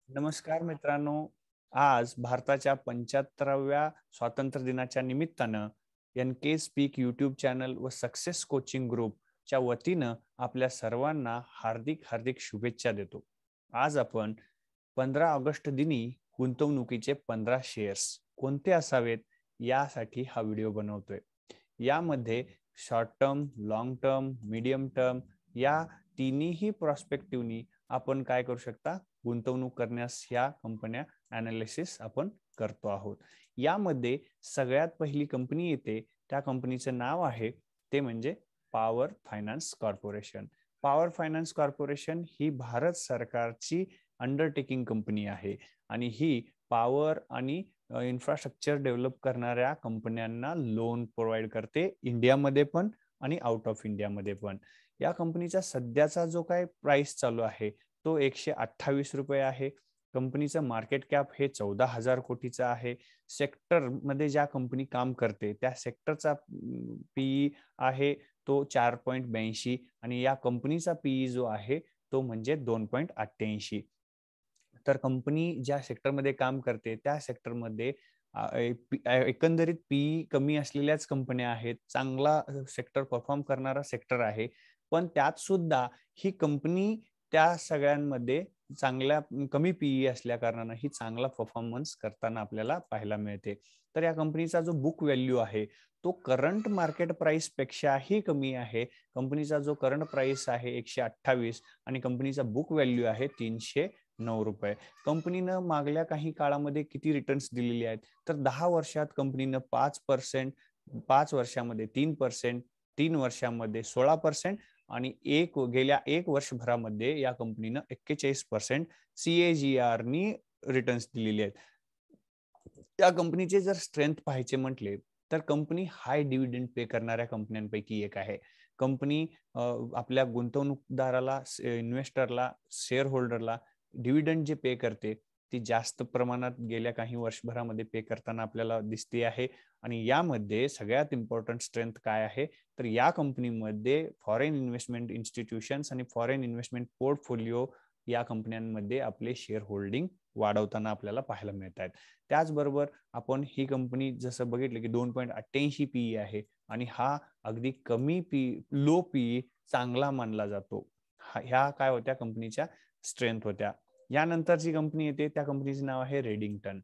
नमस्कार मित्रांनो. आज भारताच्या 75व्या स्वातंत्र्य दिनाच्या निमित्तानं एन.के स्पीक यूट्यूब चॅनल व सक्सेस कोचिंग ग्रुपच्या वतीनं आपल्या सर्वांना हार्दिक हार्दिक शुभेच्छा देतो. आज आपण 15 ऑगस्ट दिनी गुंतवणुकीचे 15 शेअर्स कोणते असावेत यासाठी हा व्हिडिओ बनवतोय. यामध्ये short term, long term, medium term या तिन्ही प्रॉस्पेक्टिव्हनी आपण काय करू शकता, गुंतवणूक करण्यास ह्या कंपन्या अनालिसिस आपण करतो आहोत. यामध्ये सगळ्यात पहिली कंपनी येते, त्या कंपनीचं नाव आहे ते म्हणजे power finance corporation. Power finance corporation ही भारत सरकारची अंडरटेकिंग कंपनी आहे आणि ही पॉवर आणि इन्फ्रास्ट्रक्चर डेव्हलप करणाऱ्या कंपन्यांना लोन प्रोव्हाइड करते, इंडियामध्ये पण आणि आउट ऑफ इंडियामध्ये पण. या कंपनीचा सध्याचा जो काय प्राइस चालू आहे तो 128 रुपये आहे. कंपनीचं मार्केट कॅप हे 14,000 कोटीचा आहे. सेक्टर मध्ये ज्या कंपनी काम करते त्या सेक्टरचा पीई आहे तो 4.82 आणि या कंपनीचा पीई जो आहे तो म्हणजे 2.88. तर कंपनी ज्या सेक्टरमध्ये काम करते त्या सेक्टरमध्ये एकंदरीत पीई कमी असलेल्याच कंपन्या आहेत. चांगला सेक्टर परफॉर्म करणारा सेक्टर आहे, पण त्यात सुद्धा ही कंपनी त्या सगळ्यांमध्ये चांगल्या कमी पीई असल्या कारणानं ही चांगला परफॉर्मन्स करताना आपल्याला पाहायला मिळते. तर या कंपनीचा जो बुक व्हॅल्यू आहे तो करंट मार्केट प्राइस पेक्षाही कमी आहे. कंपनीचा जो करंट प्राइस आहे 128 आणि कंपनीचा बुक व्हॅल्यू आहे 309 रुपये. कंपनीनं मागल्या काही काळामध्ये किती रिटर्न्स दिलेले आहेत, तर 10 वर्षात कंपनीनं 5%, 5 वर्षामध्ये 3%, 3 वर्षामध्ये 16% आणि गेल्या 1 वर्षभरामध्ये या कंपनीनं 41% CAGR नी रिटर्न्स दिलेले आहेत. त्या कंपनीचे जर स्ट्रेंथ पाहायचे म्हटले तर कंपनी हाय डिव्हिडंड पे करणाऱ्या कंपन्यांपैकी एक आहे. कंपनी आपल्या गुंतवणूकदाराला, इन्व्हेस्टरला, शेअर होल्डरला डिव्हिडंड जे पे करते ती जास्त प्रमाणात गेल्या काही वर्षभरामध्ये पे करताना आपल्याला दिसते आहे. आणि यामध्ये सगळ्यात इम्पॉर्टंट स्ट्रेंथ काय आहे, तर या कंपनीमध्ये फॉरेन इन्व्हेस्टमेंट इन्स्टिट्यूशन्स आणि फॉरेन इन्व्हेस्टमेंट पोर्टफोलिओ या कंपन्यांमध्ये आपले शेअर होल्डिंग वाढवताना आपल्याला पाहायला मिळत आहेत. त्याचबरोबर आपण ही कंपनी जसं बघितलं की 2.88 पीई आहे आणि हा अगदी कमी लो पीई चांगला मानला जातो. ह्या काय होत्या कंपनीच्या स्ट्रेंथ होत्या. यानंतरची कंपनी येते त्या कंपनीचं नाव आहे रेडिंग्टन.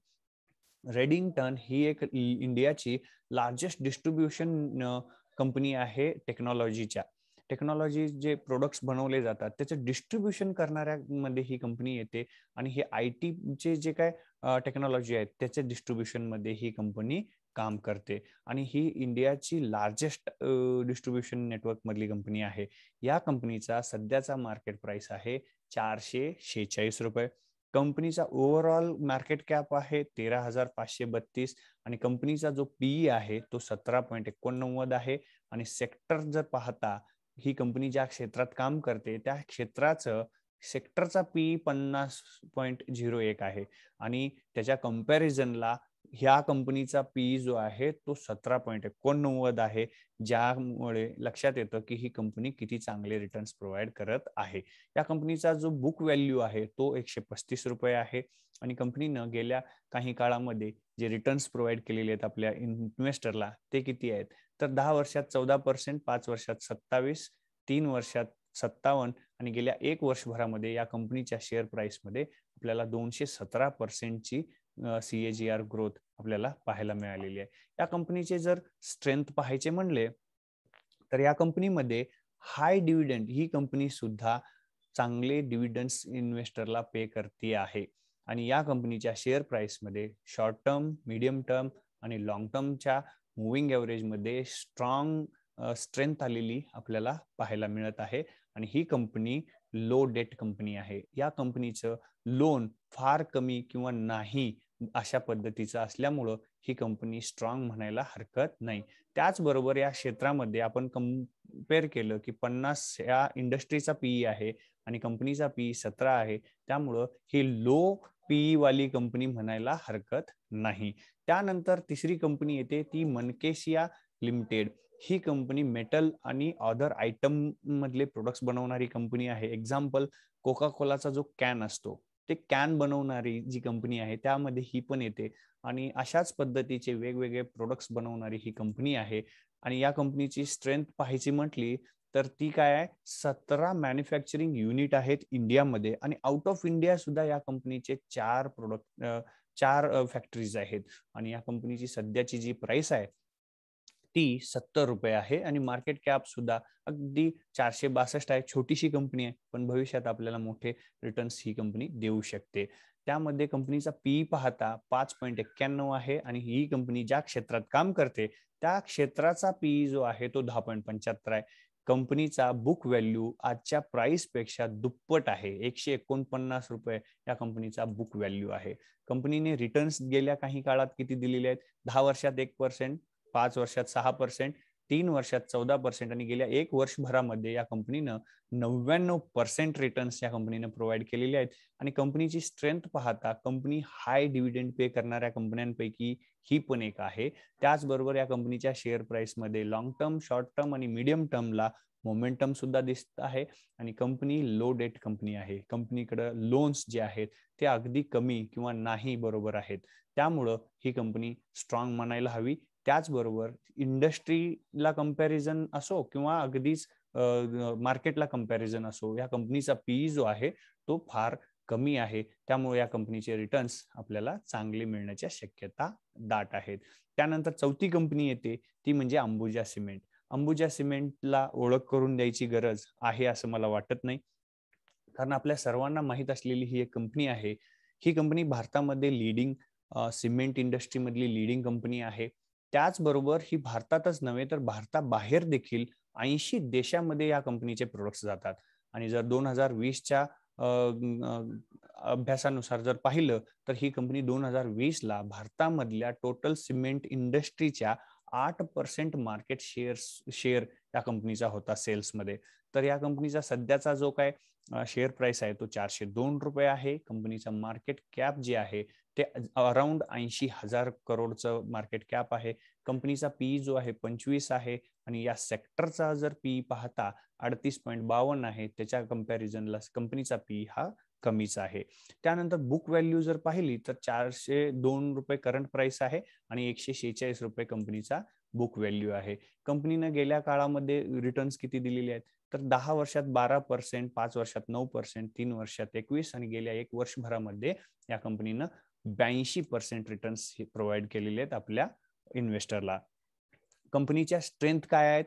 रेडिंग्टन ही एक इंडियाची लार्जेस्ट डिस्ट्रीब्युशन कंपनी आहे टेक्नॉलॉजीच्या. टेक्नॉलॉजी जे प्रोडक्ट्स बनवले जातात त्याचं डिस्ट्रीब्युशन करणाऱ्या मध्ये ही कंपनी येते आणि हे आयटीचे जे काय टेक्नॉलॉजी आहेत त्याच्या डिस्ट्रीब्युशन मध्ये ही कंपनी काम करते आणि ही इंडियाची लार्जेस्ट डिस्ट्रीब्युशन नेटवर्क मधली कंपनी आहे. या कंपनीचा सध्याचा मार्केट प्राइस आहे 446 रुपये. कंपनीचा ओव्हरऑल मार्केट कॅप आहे 13,532 आणि कंपनीचा जो पीई आहे तो 17.89 आहे. आणि सेक्टर जर पाहता ही कंपनी ज्या क्षेत्रात काम करते त्या क्षेत्राचं सेक्टरचा पी 50.01 आहे आणि त्याच्या कंपॅरिझनला ह्या कंपनीचा पी जो आहे तो 17.89 आहे. ज्यामुळे लक्षात येतं की ही कंपनी किती चांगले रिटर्न्स प्रोव्हाइड करत आहे. या कंपनीचा जो बुक व्हॅल्यू आहे तो 135 रुपये आहे आणि कंपनीनं गेल्या काही काळामध्ये जे रिटर्न्स प्रोव्हाइड केलेले आहेत आपल्या इन्व्हेस्टरला ते किती आहेत, तर 10 वर्षात 14%, 5 वर्षात 27, 3 वर्षात 57 आणि गेल्या 1 वर्षभरामध्ये या कंपनीच्या शेअर प्राइस मध्ये आपल्याला 217% ची CAGR ग्रोथ आपल्याला पाहायला मिळालेली आहे. या कंपनीचे जर स्ट्रेंथ पाहायचे म्हणले तर या कंपनीमध्ये हाय डिव्हिडंड ही कंपनी सुद्धा चांगले डिव्हिडंड्स इन्व्हेस्टरला पे करते आहे आणि या कंपनीच्या शेअर प्राइस मध्ये शॉर्ट टर्म, मीडियम टर्म आणि लॉंग टर्मच्या मुव्हिंग एव्हरेज मध्ये स्ट्रॉंग स्ट्रेंथ आलेली आपल्याला पाहायला मिळत आहे आणि ही कंपनी लो डेट कंपनी आहे. या कंपनीचं लोन फार कमी किंवा नाही अशा पद्धतीचं असल्यामुळं ही कंपनी स्ट्रॉंग म्हणायला हरकत नाही. त्याचबरोबर या क्षेत्रामध्ये आपण कम्पेअर केलं की 50 या इंडस्ट्रीचा पीई आहे आणि कंपनीचा पीई 17 आहे. त्यामुळं ही लो पीई वाली कंपनी म्हणायला हरकत नाही. त्यानंतर तिसरी कंपनी येते ती मनकेशिया लिमिटेड. ही कंपनी मेटल आणि अदर आयटम मधले प्रोडक्ट्स बनवणारी कंपनी आहे. एक्झाम्पल कोका कोलाचा जो कॅन असतो ते कॅन बनवणारी जी कंपनी आहे त्यामध्ये ही पण येते आणि अशाच पद्धतीचे वेगवेगळे प्रोडक्ट्स बनवणारी ही कंपनी आहे. आणि या कंपनीची स्ट्रेंथ पाहायची म्हटली तर ती काय आहे, 17 मॅन्युफॅक्चरिंग युनिट आहेत इंडियामध्ये आणि आउट ऑफ इंडिया सुद्धा या कंपनीचे 4 फॅक्टरीज आहेत. आणि या कंपनीची सध्याची जी प्राइस आहे ती 70 रुपये आहे आणि मार्केट कॅप सुद्धा अगदी 462 आहे. छोटीशी कंपनी आहे, पण भविष्यात आपल्याला मोठे रिटर्न्स ही कंपनी देऊ शकते. त्यामध्ये कंपनीचा पी पाहता 5.91 आहे आणि ही कंपनी ज्या क्षेत्रात काम करते त्या क्षेत्राचा पी जो आहे तो 10.75 आहे. कंपनीचा बुक व्हॅल्यू आजच्या प्राइस पेक्षा दुप्पट आहे. 149 रुपये या कंपनीचा बुक व्हॅल्यू आहे. कंपनीने रिटर्न्स गेल्या काही काळात किती दिलेले आहेत? 10 वर्षात 1%, 5 वर्षात 6%, 3 वर्षात 14% आणि गेल्या 1 वर्षभरामध्ये या कंपनीनं 99% रिटर्न्स या कंपनीनं प्रोव्हाइड केलेले आहेत. आणि कंपनीची स्ट्रेंथ पाहता कंपनी हाय डिव्हिडंड पे करणाऱ्या कंपन्यांपैकी ही पण एक आहे. त्याचबरोबर या कंपनीच्या शेअर प्राइसमध्ये लॉंग टर्म, शॉर्ट टर्म आणि मीडियम टर्मला मोमेंटम सुद्धा दिसत आहे. आणि कंपनी लो डेट कंपनी आहे. कंपनीकडे लोन्स जे आहेत ते अगदी कमी किंवा नाही बरोबर आहेत. त्यामुळं ही कंपनी स्ट्रॉंग म्हणायला हवी. त्याचबरोबर इंडस्ट्रीला कंपॅरिझन असो किंवा अगदीच मार्केटला कंपॅरिझन असो, या कंपनीचा पी जो आहे तो फार कमी आहे. त्यामुळे या कंपनीचे रिटर्न्स आपल्याला चांगले मिळण्याच्या शक्यता दाट आहेत. त्यानंतर चौथी कंपनी येते ती म्हणजे अंबुजा सिमेंट. अंबुजा सिमेंटला ओळख करून द्यायची गरज आहे असं मला वाटत नाही, कारण आपल्या सर्वांना माहीत असलेली ही एक कंपनी आहे. ही कंपनी भारतामध्ये लीडिंग सिमेंट इंडस्ट्रीमधली लीडिंग कंपनी आहे. त्याचबरोबर ही भारतातच नव्हे तर भारताबाहेर देखील 80 देशामध्ये या कंपनीचे प्रोडक्ट्स जातात. आणि जर 2020च्या अभ्यासानुसार जर पाहिलं तर ही कंपनी 2020ला भारतामधल्या टोटल सिमेंट इंडस्ट्रीच्या 8% मार्केट शेअर या कंपनीचा होता सेल्समध्ये. तर या कंपनीचा सध्याचा जो काय शेअर प्राइस आहे तो 402 रुपये आहे. कंपनीचा मार्केट कॅप जे आहे ते अराउंड 80,000 करोडचं मार्केट कॅप आहे. कंपनीचा पी जो आहे 25 आहे आणि या सेक्टरचा जर पी पाहता 38.52 आहे. त्याच्या कंपॅरिझनला कंपनीचा पी हा कमीच आहे. त्यानंतर बुक व्हॅल्यू जर पाहिली तर 402 रुपये करंट प्राइस आहे आणि 146 रुपये कंपनीचा बुक व्हॅल्यू आहे. कंपनीनं गेल्या काळामध्ये रिटर्न्स किती दिलेले आहेत तर 10 वर्षात 12%, 5 वर्षात 9%, 3 वर्षात 21 आणि गेल्या 1 वर्षभरामध्ये या कंपनीनं 82% रिटर्न्स प्रोव्हाइड केलेले आहेत आपल्या इन्व्हेस्टरला. कंपनीच्या स्ट्रेंथ काय आहेत?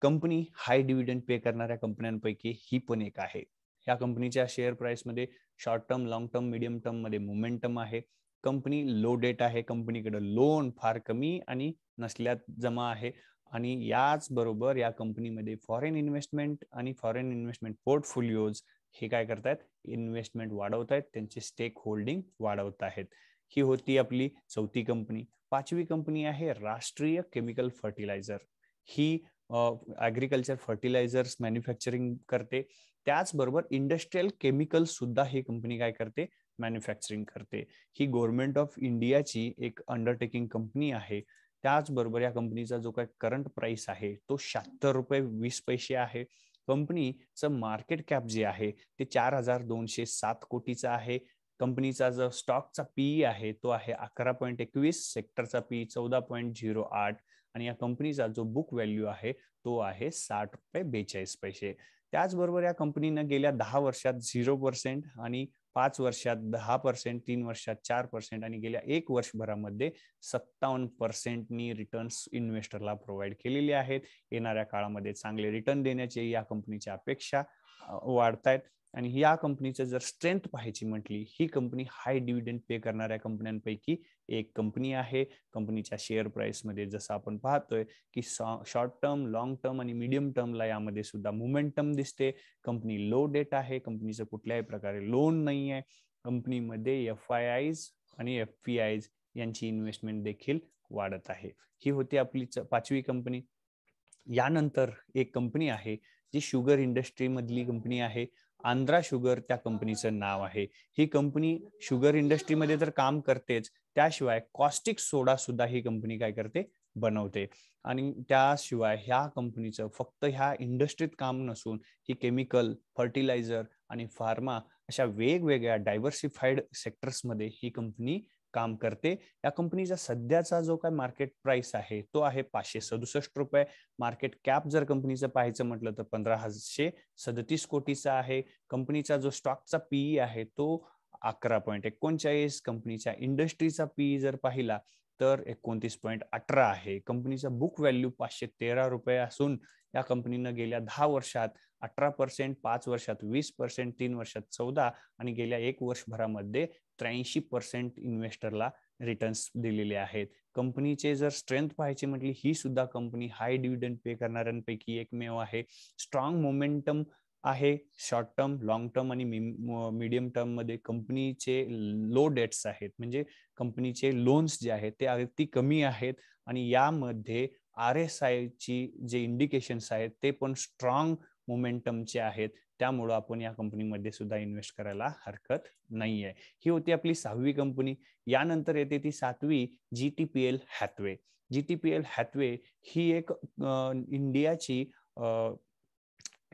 कंपनी हाय डिव्हिडंड पे करणाऱ्या कंपन्यांपैकी ही पण एक आहे. या कंपनीच्या शेअर प्राइसमध्ये short term, long term, medium term मध्ये मोमेंटम आहे. कंपनी लो डेट आहे. कंपनीकडे लोन फार कमी आणि नसल्यात जमा आहे. आणि याच बरोबर या कंपनीमध्ये फॉरेन इन्व्हेस्टमेंट आणि फॉरेन इन्व्हेस्टमेंट पोर्टफोलिओज हे काय करतायत? इन्व्हेस्टमेंट वाढवतायत, त्यांचे स्टेक होल्डिंग वाढवत आहेत. ही होती आपली चौथी कंपनी. पाचवी कंपनी आहे राष्ट्रीय केमिकल फर्टिलायझर. ही ऍग्रिकल्चर फर्टिलायझर्स मॅन्युफॅक्चरिंग करते. त्याचबरोबर इंडस्ट्रियल केमिकल सुद्धा ही कंपनी काय करते? मॅन्युफॅक्चरिंग करते. ही गव्हर्नमेंट ऑफ इंडियाची एक अंडरटेकिंग कंपनी आहे. त्याचबरोबर या कंपनीचा जो काही करंट प्राइस आहे तो 76 रुपये 20 पैसे आहे. कंपनीचं मार्केट कॅप जे आहे ते 4,207 कोटीचा आहे. कंपनीचा जो स्टॉकचा पी आहे तो आहे 11.21, सेक्टरचा पी 14.08 आणि या कंपनीचा जो बुक व्हॅल्यू आहे तो आहे 60 रुपये 42 पैसे. त्याचबरोबर या कंपनीनं गेल्या 10 वर्षात 0% आणि 5 वर्षात 10%, 3 वर्षात 4% आणि गेल्या 1 वर्षभरामध्ये 57% रिटर्न्स इन्व्हेस्टरला प्रोव्हाइड केलेले आहेत. येणाऱ्या काळामध्ये चांगले रिटर्न देण्याची या कंपनीच्या अपेक्षा वाढतायत. आणि या कंपनीचं जर स्ट्रेंथ पाहायची म्हटली, ही कंपनी हाय डिव्हिडंड पे करणाऱ्या कंपन्यांपैकी एक कंपनी आहे. कंपनीच्या शेअर प्राइस मध्ये जसं आपण पाहतोय की शॉर्ट टर्म, लॉंग टर्म आणि मीडियम टर्मला यामध्ये सुद्धा मोमेंटम दिसते. कंपनी लो डेट आहे. कंपनीचं कुठल्याही प्रकारे लोन नाही आहे. कंपनीमध्ये FIIs आणि FPIs यांची इन्व्हेस्टमेंट देखील वाढत आहे. ही होती आपली पाचवी कंपनी. यानंतर एक कंपनी आहे जी शुगर इंडस्ट्री मधली कंपनी आहे. आंध्रा शुगर त्या कंपनीचं नाव आहे. ही कंपनी शुगर इंडस्ट्रीमध्ये तर काम करतेच, त्याशिवाय कॉस्टिक सोडा सुद्धा ही कंपनी काय करते? बनवते. आणि त्याशिवाय ह्या कंपनीचं फक्त ह्या इंडस्ट्रीत काम नसून ही केमिकल, फर्टिलायझर आणि फार्मा अशा वेगवेगळ्या डायव्हर्सिफाईड सेक्टर्समध्ये ही कंपनी काम करते. या कंपनीचा सध्याचा जो काय मार्केट प्राइस आहे तो आहे 567 रुपये. मार्केट कॅप जर कंपनीचं पाहायचं म्हटलं तर 1537 कोटीचा आहे. कंपनीचा जो स्टॉकचा पीई आहे तो 11.39. कंपनीच्या इंडस्ट्रीचा पीई जर पाहिला तर 29.18 आहे. कंपनीचा बुक व्हॅल्यू 513 रुपये असून या कंपनीनं गेल्या 10 वर्षात 18%, 5 वर्षात 20%, 3 वर्षात 14 आणि गेल्या 1 वर्षभरामध्ये 83% इन्व्हेस्टरला रिटर्न्स दिलेले आहेत. कंपनीचे जर स्ट्रेंथ पाहायची म्हटली, ही सुद्धा कंपनी हाय डिव्हिडंड पे करणाऱ्यांपैकी एकमेव आहे. स्ट्रॉंग मोमेंटम आहे. शॉर्ट टर्म, लॉंग टर्म आणि मीडियम टर्म मध्ये कंपनीचे लो डेट्स आहेत, म्हणजे कंपनीचे लोन्स जे आहेत ते अगदी कमी आहेत आणि यामध्ये RSI ची जे इंडिकेशन्स आहेत ते पण स्ट्रॉंग मोमेंटमचे आहेत. त्यामुळं आपण या कंपनीमध्ये सुद्धा इन्व्हेस्ट करायला हरकत नाहीये. ही होती आपली 6वी कंपनी. यानंतर येते ती 7वी, GTPL हॅथवे. GTPL हॅथवे ही एक इंडियाची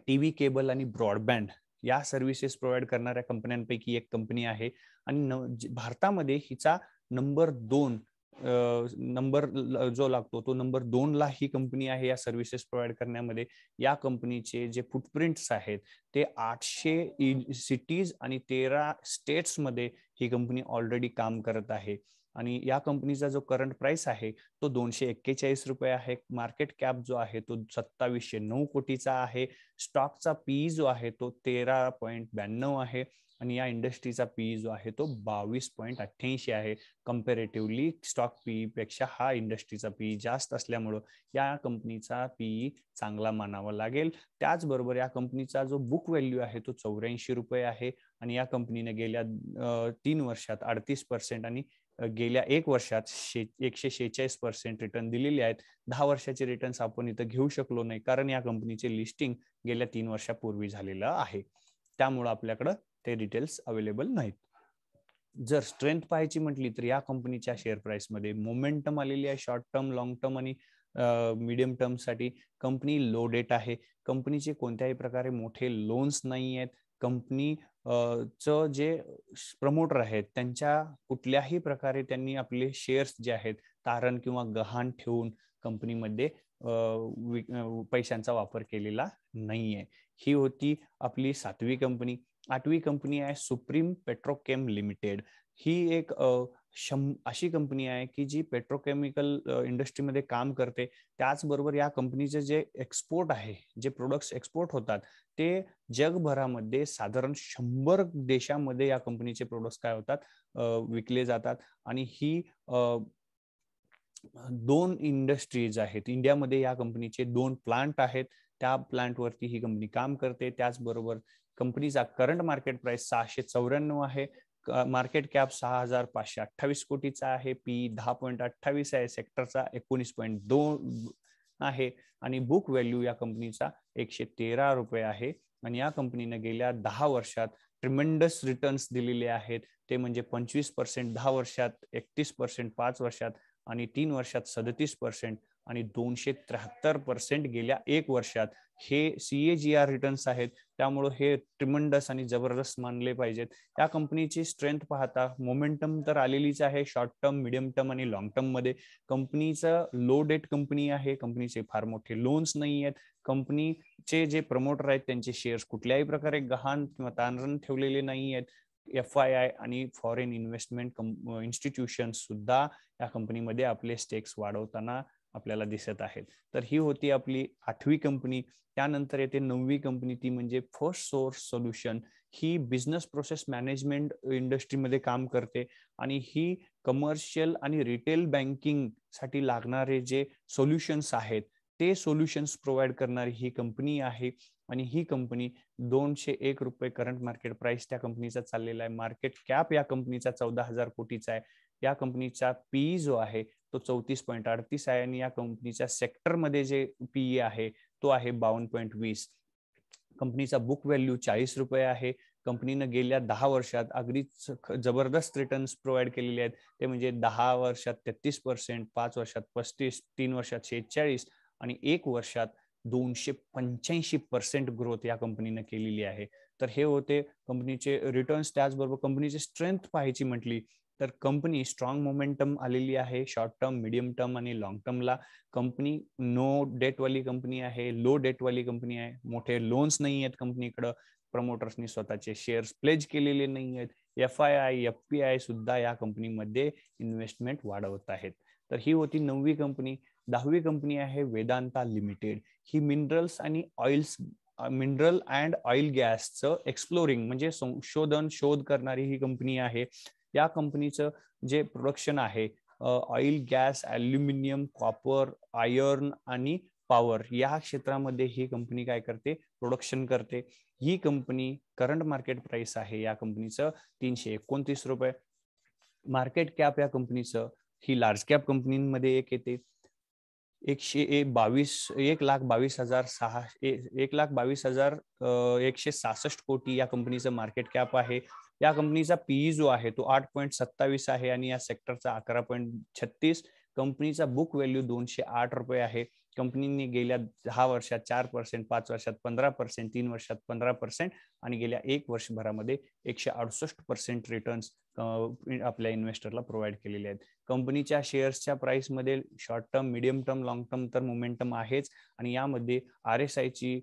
टीव्ही केबल आणि ब्रॉडबँड या सर्व्हिसेस प्रोव्हाइड करणाऱ्या कंपन्यांपैकी एक कंपनी आहे आणि भारतामध्ये हिचा नंबर 2 नंबर जो लागतो तो नंबर 2 ला ही कंपनी आहे या सर्व्हिसेस प्रोव्हाइड करण्यामध्ये. या कंपनीचे जे फुटप्रिंट्स आहेत ते 800 सिटीज आणि 13 स्टेट्स मध्ये ही कंपनी ऑलरेडी काम करत आहे आणि या कंपनीचा जो करंट प्राइस आहे तो 241 रुपये आहे. मार्केट कॅप जो आहे तो 2709 कोटीचा आहे. स्टॉकचा पीई जो आहे तो 13.92 आहे आणि या इंडस्ट्रीचा पीई जो आहे तो 22.88 आहे. कम्पॅरेटिव्हली स्टॉक पीई पेक्षा हा इंडस्ट्रीचा पीई जास्त असल्यामुळं या कंपनीचा पीई चांगला मानावा लागेल. त्याचबरोबर या कंपनीचा जो बुक व्हॅल्यू आहे तो 84 रुपये आहे आणि या कंपनीने गेल्या 3 वर्षात 38% आणि गेल्या 1 वर्षात 146% रिटर्न दिलेले आहेत. 10 वर्षाचे रिटर्न्स आपण इथं घेऊ शकलो नाही कारण या कंपनीचे लिस्टिंग गेल्या 3 वर्षापूर्वी झालेलं आहे. त्यामुळे आपल्याकडं ते डिटेल्स अवेलेबल नाहीत. जर स्ट्रेंथ पाहायची म्हटली तर या कंपनीच्या शेअर प्राइस मध्ये मोमेंटम आलेली आहे. शॉर्ट टर्म, लॉंग टर्म आणि मीडियम टर्म साठी कंपनी लो डेट आहे. कंपनीचे कोणत्याही प्रकारे मोठे लोन्स नाही आहेत. कंपनी च जे प्रमोटर आहेत त्यांच्या कुठल्याही प्रकारे त्यांनी आपले शेअर्स जे आहेत तारण किंवा गहाण ठेवून कंपनीमध्ये पैशांचा वापर केलेला नाहीये. ही होती आपली 7वी कंपनी. 8वी कंपनी आहे सुप्रीम पेट्रोकेम लिमिटेड. ही एक अशी कंपनी आहे की जी पेट्रोकेमिकल इंडस्ट्रीमध्ये काम करते. त्याचबरोबर या कंपनीचे जे एक्सपोर्ट आहे, जे प्रोडक्ट्स एक्सपोर्ट होतात ते जगभरामध्ये साधारण 100 देशामध्ये या कंपनीचे प्रोडक्ट्स काय होतात विकले जातात आणि ही 2 इंडस्ट्रीज आहेत. इंडियामध्ये या कंपनीचे 2 प्लांट आहेत. त्या प्लांटवरती ही कंपनी काम करते. त्याचबरोबर कंपनीचा करंट मार्केट प्राइस 694 आहे. मार्केट कॅप 6528 कोटीचा आहे. पी 10.28 आहे. सेक्टरचा 19.2 आहे आणि बुक व्हॅल्यू या कंपनीचा 113 रुपये आहे आणि या कंपनीने गेल्या 10 वर्षात ट्रिमेंडस रिटर्न्स दिलेले आहेत. ते म्हणजे 25%, 10 वर्षात 31%, 5 वर्षात आणि 3 वर्षात 37% आणि 273% गेल्या 1 वर्षात. हे CAGR रिटर्न्स आहेत. त्यामुळे हे ट्रिमेंडस आणि जबरदस्त मानले पाहिजेत. या कंपनीची स्ट्रेंथ पाहता मोमेंटम तर आलेलीच आहे शॉर्ट टर्म, मिडियम टर्म आणि लॉंग टर्म मध्ये. कंपनीचं लो डेट कंपनी आहे. कंपनीचे फार मोठे लोन्स नाही आहेत. कंपनीचे जे प्रमोटर आहेत त्यांचे शेअर्स कुठल्याही प्रकारे गहाण किंवा तारण ठेवलेले नाही आहेत. FII आणि फॉरेन इन्व्हेस्टमेंट इन्स्टिट्यूशन सुद्धा या कंपनीमध्ये आपले स्टेक्स वाढवताना आपल्याला दिसत आहेत. तर ही होती आपली 8वी कंपनी. त्यानंतर येते 9वी कंपनी, ती म्हणजे फर्स्ट सोर्स सोल्युशन. ही बिझनेस प्रोसेस मॅनेजमेंट इंडस्ट्रीमध्ये काम करते आणि ही कमर्शियल आणि रिटेल बँकिंग साठी लागणारे जे सोल्युशन्स आहेत ते सोल्युशन्स प्रोव्हाइड करणारी ही कंपनी आहे आणि ही कंपनी 201 रुपये करंट मार्केट प्राइस त्या कंपनीचा चाललेला आहे. मार्केट कॅप या कंपनीचा 14,000 कोटीचा आहे. या कंपनीचा पीई जो आहे तो 34.38 आहे आणि या कंपनीच्या सेक्टरमध्ये जे पीई आहे तो आहे 52.20. कंपनीचा बुक व्हॅल्यू 40 रुपये आहे. कंपनीनं गेल्या 10 वर्षात अगदीच जबरदस्त रिटर्न्स प्रोव्हाइड केलेले आहेत. ते म्हणजे 10 वर्षात 33%, 5 वर्षात 35%, 3 वर्षात 46% आणि 1 वर्षात 285% ग्रोथ या कंपनीनं केलेली आहे. तर हे होते कंपनीचे रिटर्न्स. त्याचबरोबर कंपनीची स्ट्रेंथ पाहायची म्हटली तर कंपनी स्ट्रॉंग मोमेंटम आलेली आहे शॉर्ट टर्म, मिडियम टर्म आणि लॉंग टर्मला. कंपनी नो डेट वाली कंपनी आहे, लो डेट वाली कंपनी आहे, मोठे लोन्स नाही आहेत कंपनीकडे, प्रमोटर्सनी स्वतःचे शेअर्स प्लेज केलेले नाही आहेत, FII FPI सुद्धा या कंपनीमध्ये इन्व्हेस्टमेंट वाढवत आहेत. तर ही होती 9वी कंपनी. 10वी कंपनी आहे वेदांता लिमिटेड. ही मिनरल्स आणि ऑइल्स, मिनरल अँड ऑइल गॅसचं एक्सप्लोरिंग म्हणजे संशोधन शोध करणारी ही कंपनी आहे. या कंपनीचं जे प्रोडक्शन आहे oil, gas, aluminium, copper, iron आणि पॉवर या क्षेत्रामध्ये ही कंपनी काय करते, प्रोडक्शन करते. ही कंपनी करंट मार्केट प्राइस आहे या कंपनीचं 329 रुपये. मार्केट कॅप या कंपनीचं, ही लार्ज कॅप कंपनीमध्ये एक येते, 1,22,166 कोटी या कंपनीचं मार्केट कॅप आहे. या कंपनीचा पीई जो आहे तो 8.27 आहे आणि या सेक्टरचा 11.36. कंपनीचा बुक व्हॅल्यू 208 रुपये आहे. कंपनीने गेल्या 10 वर्षात 4%, 5 वर्षात 15%, 3 वर्षात 15% आणि गेल्या 1 वर्षभरामध्ये 168% रिटर्न्स आपल्या इन्व्हेस्टरला प्रोव्हाइड केलेले आहेत. कंपनीच्या शेअर्सच्या प्राइसमध्ये short term, medium term, long term तर मोमेंटम आहेच आणि यामध्ये RSI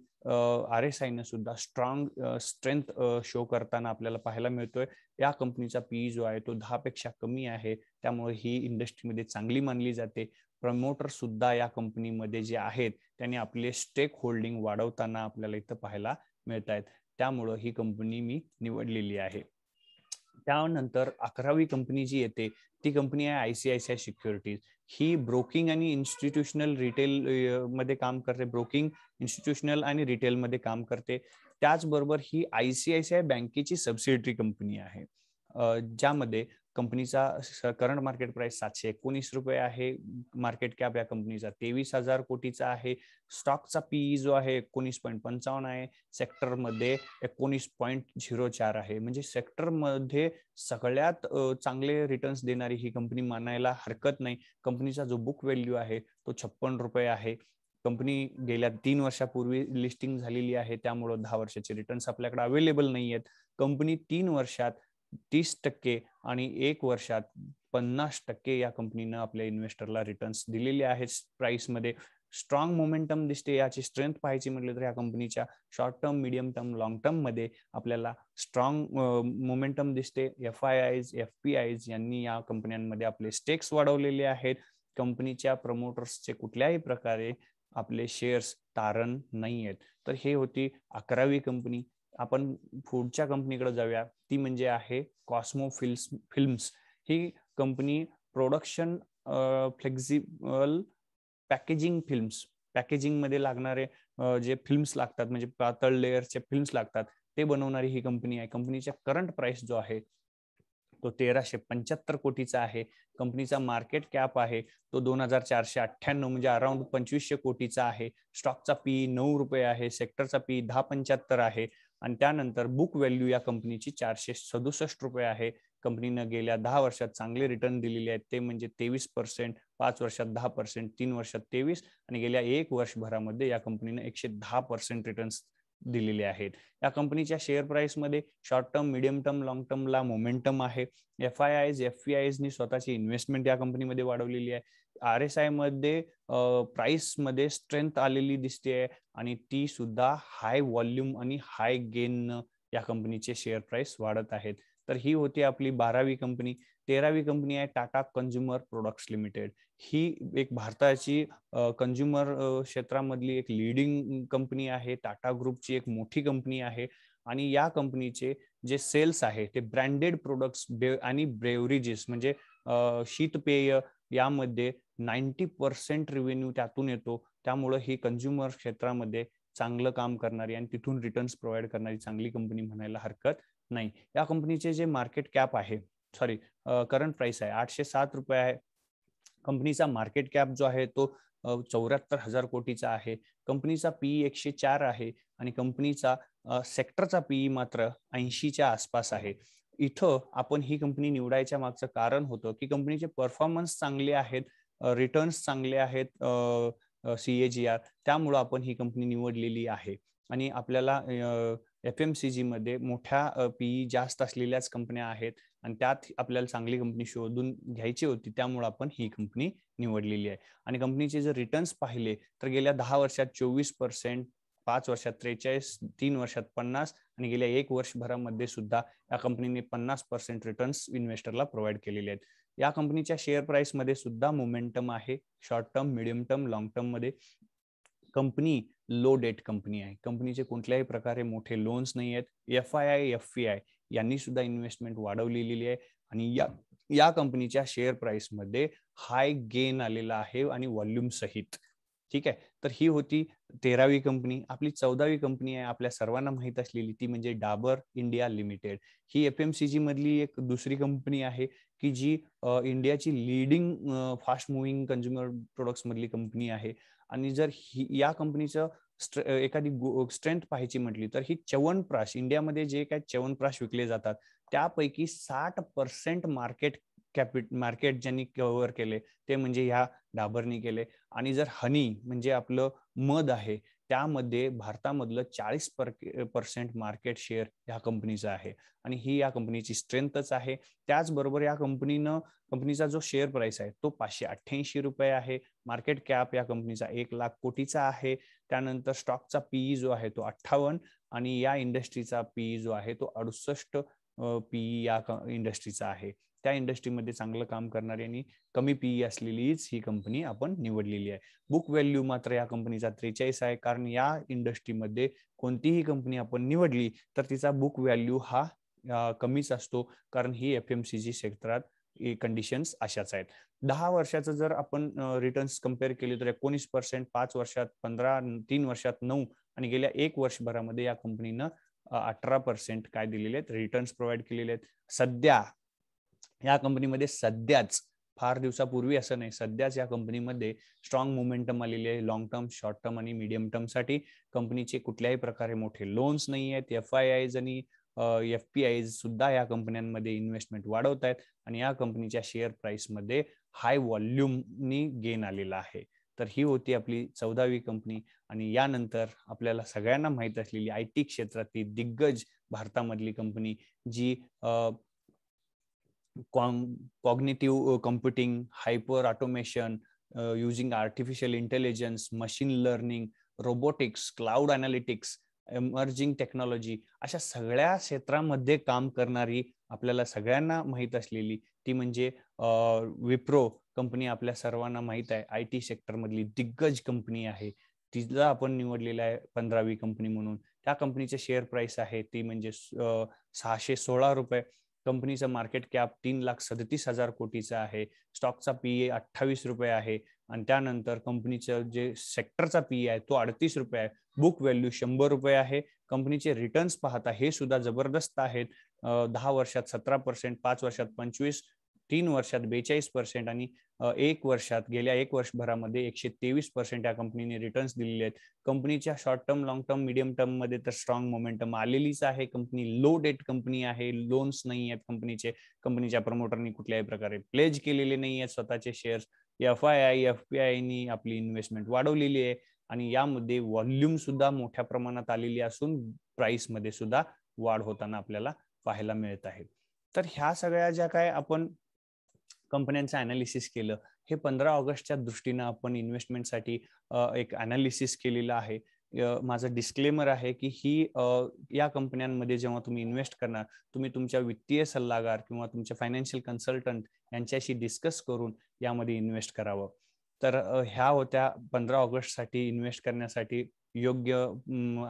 सुद्धा स्ट्रॉंग स्ट्रेंथ शो करताना आपल्याला पाहायला मिळतोय. या कंपनीचा पीई जो आहे तो 10 पेक्षा कमी आहे, त्यामुळे ही इंडस्ट्रीमध्ये चांगली मानली जाते. प्रमोटर सुद्धा या कंपनीमध्ये जे आहेत त्यांनी आपले स्टेक होल्डिंग वाढवताना आपल्याला इथं पाहायला मिळत आहेत. त्यामुळं ही कंपनी मी निवडलेली आहे. त्यानंतर 11वी कंपनी जी येते ती कंपनी आहे ICICI सिक्युरिटीज. ही ब्रोकिंग आणि इन्स्टिट्यूशनल रिटेल मध्ये काम करते, ब्रोकिंग, इन्स्टिट्यूशनल आणि रिटेल मध्ये काम करते. त्याचबरोबर ही ICICI बँकेची सबसिडरी कंपनी आहे, ज्यामध्ये कंपनीचा करंट मार्केट प्राइस 719 रुपये आहे. मार्केट कॅप या कंपनीचा 23,000 कोटीचा आहे. स्टॉकचा पीई जो आहे 19.55 आहे. सेक्टरमध्ये 19.04 आहे. म्हणजे सेक्टरमध्ये सगळ्यात चांगले रिटर्न्स देणारी ही कंपनी मानायला हरकत नाही. कंपनीचा जो बुक व्हॅल्यू आहे तो 56 रुपये आहे. कंपनी गेल्या 3 वर्षापूर्वी लिस्टिंग झालेली आहे, त्यामुळे 10 वर्षाचे रिटर्न्स आपल्याकडे अवेलेबल नाही आहेत. कंपनी 3 वर्षात 30% आणि 1 वर्षात 50% या कंपनीनं आपल्या इन्व्हेस्टरला रिटर्न्स दिलेले आहेत. प्राइसमध्ये स्ट्रॉंग मोमेंटम दिसते. याची स्ट्रेंथ पाहायची म्हटलं तर या कंपनीच्या short term, medium term, long term मध्ये आपल्याला स्ट्रॉंग मोमेंटम दिसते. FIIs FPIs यांनी या कंपन्यांमध्ये आपले स्टेक्स वाढवलेले आहेत. कंपनीच्या प्रमोटर्सचे कुठल्याही प्रकारे आपले शेअर्स तारण नाही आहेत. तर हे होती 11वी कंपनी. आपण पुढच्या कंपनीकडे जाऊया, ती म्हणजे आहे कॉस्मो फिल्म्स. ही company production flexible packaging films, packaging मध्ये लागणारे जे फिल्म्स लागतात म्हणजे पातळ लेअरचे फिल्म्स लागतात ते बनवणारी ही कंपनी आहे. कंपनीचा करंट प्राइस जो आहे तो 1,375 कोटीचा आहे. कंपनीचा मार्केट कॅप आहे तो 2,498 म्हणजे अराउंड 2,500 कोटीचा आहे. स्टॉकचा पी 9 रुपये आहे. सेक्टरचा पी 10.75 आहे आणि त्यानंतर बुक व्हॅल्यू या कंपनीची 467 रुपये आहे. कंपनीनं गेल्या 10 वर्षात चांगले रिटर्न दिलेले आहेत, ते म्हणजे 23%, 5 वर्षात 10%, 3 वर्षात 23 आणि गेल्या 1 वर्षभरामध्ये या कंपनीनं 110% रिटर्न्स दिलेले आहेत. या कंपनीच्या शेअर प्राइस मध्ये short term, medium term, long टर्मला मोमेंटम आहे. FIIs FPIs नी स्वतःची इन्व्हेस्टमेंट या कंपनीमध्ये वाढवलेली आहे. RSI मध्ये प्राइस मध्ये स्ट्रेंथ आलेली दिसते आणि ती सुद्धा हाय व्हॉल्यूम आणि हाय गेन या कंपनीचे शेअर प्राइस वाढत आहेत. तर ही होती आपली 12वी कंपनी. 13वी कंपनी आहे टाटा कंझ्युमर प्रोडक्ट्स लिमिटेड. ही एक भारताची कंझ्युमर क्षेत्रामधली एक लीडिंग कंपनी आहे. टाटा ग्रुपची एक मोठी कंपनी आहे आणि या कंपनीचे जे सेल्स आहे ते ब्रँडेड प्रोडक्ट्स आणि ब्रेवरेजेस म्हणजे शीतपेय यामध्ये 90% रेव्हेन्यू त्यातून येतो. त्यामुळे ही कंझ्युमर क्षेत्रामध्ये चांगलं काम करणारी आणि तिथून रिटर्न्स प्रोव्हाइड करणारी चांगली कंपनी म्हणायला हरकत नाही. या कंपनीचे जे मार्केट कॅप आहे, सॉरी करंट प्राइस आहे 807 रुपये आहे. कंपनीचा मार्केट कॅप जो आहे तो 74,000 कोटीचा आहे. कंपनीचा पीई 104 आहे आणि कंपनीचा सेक्टरचा पीई मात्र 80च्या आसपास आहे. इथं आपण ही कंपनी निवडायच्या मागचं कारण होतं की कंपनीचे परफॉर्मन्स चांगले आहेत, रिटर्न्स चांगले आहेत, CAGR, त्यामुळं आपण ही कंपनी निवडलेली आहे आणि आपल्याला FMCG मध्ये मोठ्या पीई जास्त असलेल्याच कंपन्या आहेत आणि त्यात आपल्याला चांगली कंपनी शोधून घ्यायची होती, त्यामुळे आपण ही कंपनी निवडलेली आहे. आणि कंपनीचे जर रिटर्न्स पाहिले तर गेल्या 10 वर्षात 24%, 5 वर्षात 43, 3 वर्षात 50 आणि गेल्या 1 वर्षभरामध्ये सुद्धा या कंपनीने 50% रिटर्न्स इन्व्हेस्टरला प्रोव्हाइड केलेले आहेत. या कंपनीच्या शेअर प्राइस मध्ये सुद्धा मोमेंटम आहे. Short term, medium term, long term मध्ये. कंपनी लो डेट कंपनी आहे. कंपनीचे कुठल्याही प्रकारे मोठे लोन्स नाही आहेत. FII, FPI यांनी सुद्धा इन्व्हेस्टमेंट वाढवलेली आहे आणि या कंपनीच्या शेअर प्राइस मध्ये हाय गेन आलेला आहे आणि व्हॉल्यूम सहित. ठीक आहे. तर ही होती 13वी कंपनी. आपली 14वी कंपनी आहे आपल्या सर्वांना माहित असलेली, ती म्हणजे डाबर इंडिया लिमिटेड. ही FMCG मधली एक दुसरी कंपनी आहे की जी इंडियाची leading fast moving consumer products मधली कंपनी आहे. आणि जर या कंपनीचं एखादी स्ट्रेंथ पाहायची म्हटली तर ही च्यवनप्राश, इंडियामध्ये जे काही च्यवनप्राश विकले जातात त्यापैकी 60% मार्केट ज्यांनी कव्हर केले ते म्हणजे ह्या डाबरनी केले. आणि जर हनी म्हणजे आपलं मध आहे त्यामध्ये भारतामधलं 40% मार्केट शेअर ह्या कंपनीचं आहे आणि ही या कंपनीची स्ट्रेंथच आहे. त्याचबरोबर या कंपनीचा जो शेअर प्राइस आहे तो 588 रुपये आहे. मार्केट कॅप या कंपनीचा 1,00,000 कोटीचा आहे. त्यानंतर स्टॉकचा पीई जो आहे तो 58 आणि या इंडस्ट्रीचा पीई जो आहे तो 68 पीई या इंडस्ट्रीचा आहे. त्या इंडस्ट्रीमध्ये चांगलं काम करणारी आणि कमी पीई असलेलीच ही कंपनी आपण निवडलेली आहे. बुक व्हॅल्यू मात्र या कंपनीचा 43 आहे, कारण या इंडस्ट्रीमध्ये कोणतीही कंपनी आपण निवडली तर तिचा बुक व्हॅल्यू हा कमीच असतो, कारण ही FMCG क्षेत्रात कंडिशन्स अशाच आहेत. 10 वर्षाचं जर आपण रिटर्न्स कम्पेअर केले तर 19%, 5 वर्षात 15, 3 वर्षात 9 आणि गेल्या 1 वर्षभरामध्ये या कंपनीनं 18% काय दिलेले आहेत, रिटर्न्स प्रोव्हाइड केलेले आहेत. सध्या या कंपनीमध्ये सध्याच, फार दिवसापूर्वी असं नाही, सध्याच या कंपनीमध्ये स्ट्रॉंग मोमेंटम आलेली आहे. लॉंग टर्म, शॉर्ट टर्म आणि मीडियम टर्म साठी. कंपनीचे कुठल्याही प्रकारे मोठे लोन्स नाही आहेत. FIIs आणि FPIs सुद्धा या कंपन्यांमध्ये इन्व्हेस्टमेंट वाढवत आहेत आणि या कंपनीच्या शेअर प्राइस मध्ये हाय व्हॉल्यूमनी गेन आलेला आहे. तर ही होती आपली 14वी कंपनी. आणि यानंतर आपल्याला सगळ्यांना माहित असलेली IT क्षेत्रातली दिग्गज भारतामधली कंपनी जी cognitive computing, hyper automation, using artificial intelligence, machine learning, robotics, cloud analytics, emerging technology अशा सगळ्या क्षेत्रामध्ये काम करणारी आपल्याला सगळ्यांना माहित असलेली ती म्हणजे विप्रो कंपनी. आपल्या सर्वांना माहित आहे IT सेक्टर मधली दिग्गज कंपनी आहे. तिला आपण निवडलेलं आहे 15वी कंपनी म्हणून. त्या कंपनीचे शेअर प्राइस आहे ती म्हणजे 616 रुपये. कंपनीचं मार्केट कॅप 3,37,000 कोटीचा आहे. स्टॉकचा पीए 28 रुपये आहे आणि त्यानंतर कंपनीचं जे सेक्टरचा पीए आहे तो 38 रुपये आहे. बुक व्हॅल्यू 100 रुपये आहे. कंपनीचे रिटर्न्स पाहता हे सुद्धा जबरदस्त आहेत. 10 वर्षात 17%, 5 वर्षात 25%, 3 वर्षात 42% आणि गेल्या 1 वर्षभरामध्ये 123% या कंपनीने रिटर्न्स दिलेले आहेत. कंपनीच्या short term, long term, medium term मध्ये तर स्ट्रॉंग मोमेंटम आलेलीच आहे. कंपनी लो डेट कंपनी आहे. लोन्स नाही आहेत कंपनीचे. कंपनीच्या प्रमोटरनी कुठल्याही प्रकारे प्लेज केलेले नाही आहेत स्वतःचे शेअर्स. FII, FPI आपली इन्व्हेस्टमेंट वाढवलेली आहे आणि यामध्ये व्हॉल्यूम सुद्धा मोठ्या प्रमाणात आलेली असून प्राइस मध्ये सुद्धा वाढ होताना आपल्याला पाहायला मिळत आहे. तर ह्या सगळ्या ज्या काय आपण कंपन्यांचं अनालिसिस केलं, हे 15 ऑगस्टच्या दृष्टीनं आपण इन्व्हेस्टमेंटसाठी एक अनालिसिस केलेलं आहे. माझं डिस्क्लेमर आहे की या कंपन्यांमध्ये जेव्हा तुम्ही इन्व्हेस्ट करणार, तुम्ही तुमच्या वित्तीय सल्लागार किंवा तुमच्या फायनान्शियल कन्सल्टंट यांच्याशी डिस्कस करून यामध्ये इन्व्हेस्ट करावं. तर ह्या होत्या 15 ऑगस्टसाठी इन्व्हेस्ट करण्यासाठी योग्य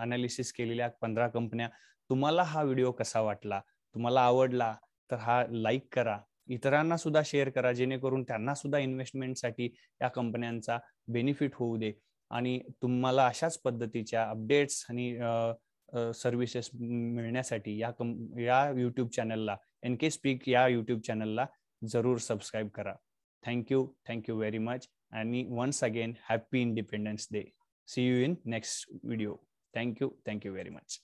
अनालिसिस केलेल्या 15 कंपन्या. तुम्हाला हा व्हिडिओ कसा वाटला? तुम्हाला आवडला तर हा लाईक करा, इतरांना सुद्धा शेअर करा, जेणेकरून त्यांना सुद्धा इन्व्हेस्टमेंटसाठी या कंपन्यांचा बेनिफिट होऊ दे. आणि तुम्हाला अशाच पद्धतीच्या अपडेट्स आणि सर्व्हिसेस मिळण्यासाठी या यूट्यूब चॅनलला, NK Speak या यूट्यूब चॅनलला जरूर सबस्क्राईब करा. थँक्यू व्हेरी मच आणि once again happy independence day. See you in next video. Thank you very much.